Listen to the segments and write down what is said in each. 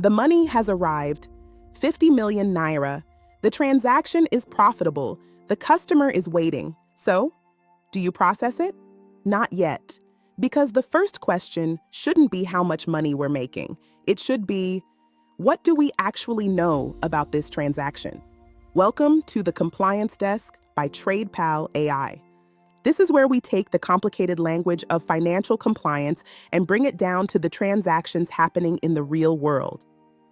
The money has arrived, 50 million naira. The transaction is profitable. The customer is waiting. So, do you process it? Not yet. Because the first question shouldn't be how much money we're making. It should be, what do we actually know about this transaction? Welcome to the Compliance Desk by TradePal AI. This is where we take the complicated language of financial compliance and bring it down to the transactions happening in the real world.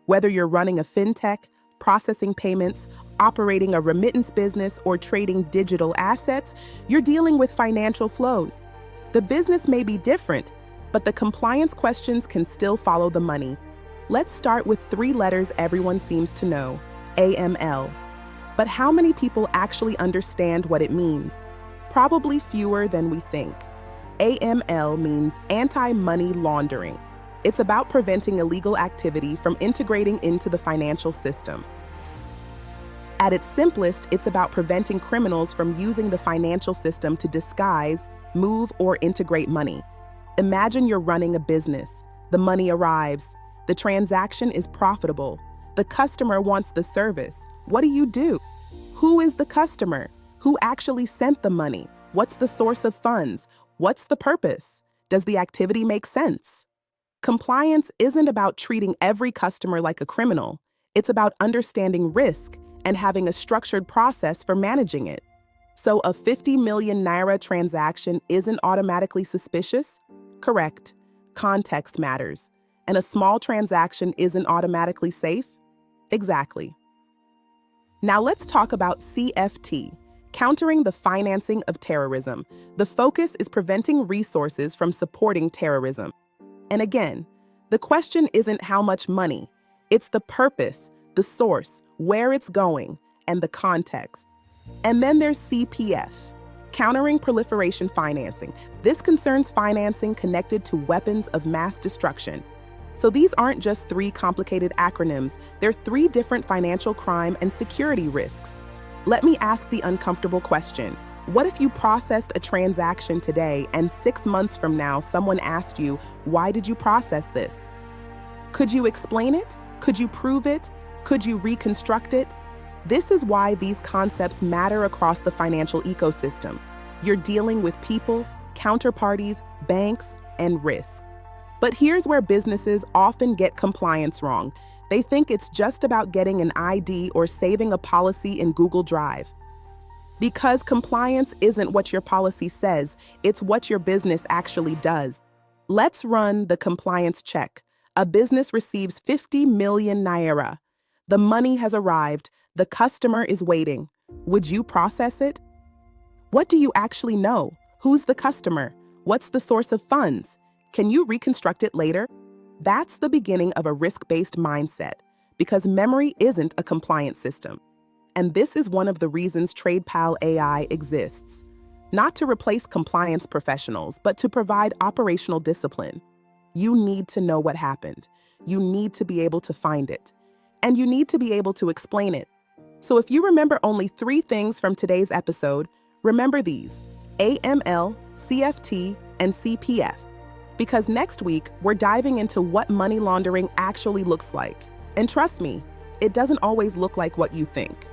Whether you're running a fintech, processing payments, operating a remittance business, or trading digital assets, you're dealing with financial flows. The business may be different, but the compliance questions can still follow the money. Let's start with 3 letters everyone seems to know, AML. But how many people actually understand what it means? Probably fewer than we think. AML means anti-money laundering. It's about preventing illegal activity from integrating into the financial system. At its simplest, it's about preventing criminals from using the financial system to disguise, move, or integrate money. Imagine you're running a business. The money arrives. The transaction is profitable. The customer wants the service. What do? Who is the customer? Who actually sent the money? What's the source of funds? What's the purpose? Does the activity make sense? Compliance isn't about treating every customer like a criminal. It's about understanding risk and having a structured process for managing it. So a 50 million naira transaction isn't automatically suspicious? Correct. Context matters. And a small transaction isn't automatically safe? Exactly. Now let's talk about CFT, countering the financing of terrorism. The focus is preventing resources from supporting terrorism. And again, the question isn't how much money. It's the purpose, the source, where it's going, and the context. And then there's CPF, countering proliferation financing. This concerns financing connected to weapons of mass destruction. So these aren't just 3 complicated acronyms. They're 3 different financial crime and security risks. Let me ask the uncomfortable question. What if you processed a transaction today and 6 months from now someone asked you, why did you process this? Could you explain it? Could you prove it? Could you reconstruct it? This is why these concepts matter across the financial ecosystem. You're dealing with people, counterparties, banks, and risk. But here's where businesses often get compliance wrong. They think it's just about getting an ID or saving a policy in Google Drive. Because compliance isn't what your policy says, it's what your business actually does. Let's run the compliance check. A business receives 50 million naira. The money has arrived. The customer is waiting. Would you process it? What do you actually know? Who's the customer? What's the source of funds? Can you reconstruct it later? That's the beginning of a risk-based mindset, because memory isn't a compliance system. And this is one of the reasons TradePal AI exists. Not to replace compliance professionals, but to provide operational discipline. You need to know what happened. You need to be able to find it. And you need to be able to explain it. So if you remember only 3 things from today's episode, remember these: AML, CFT, and CPF. Because next week, we're diving into what money laundering actually looks like. And trust me, it doesn't always look like what you think.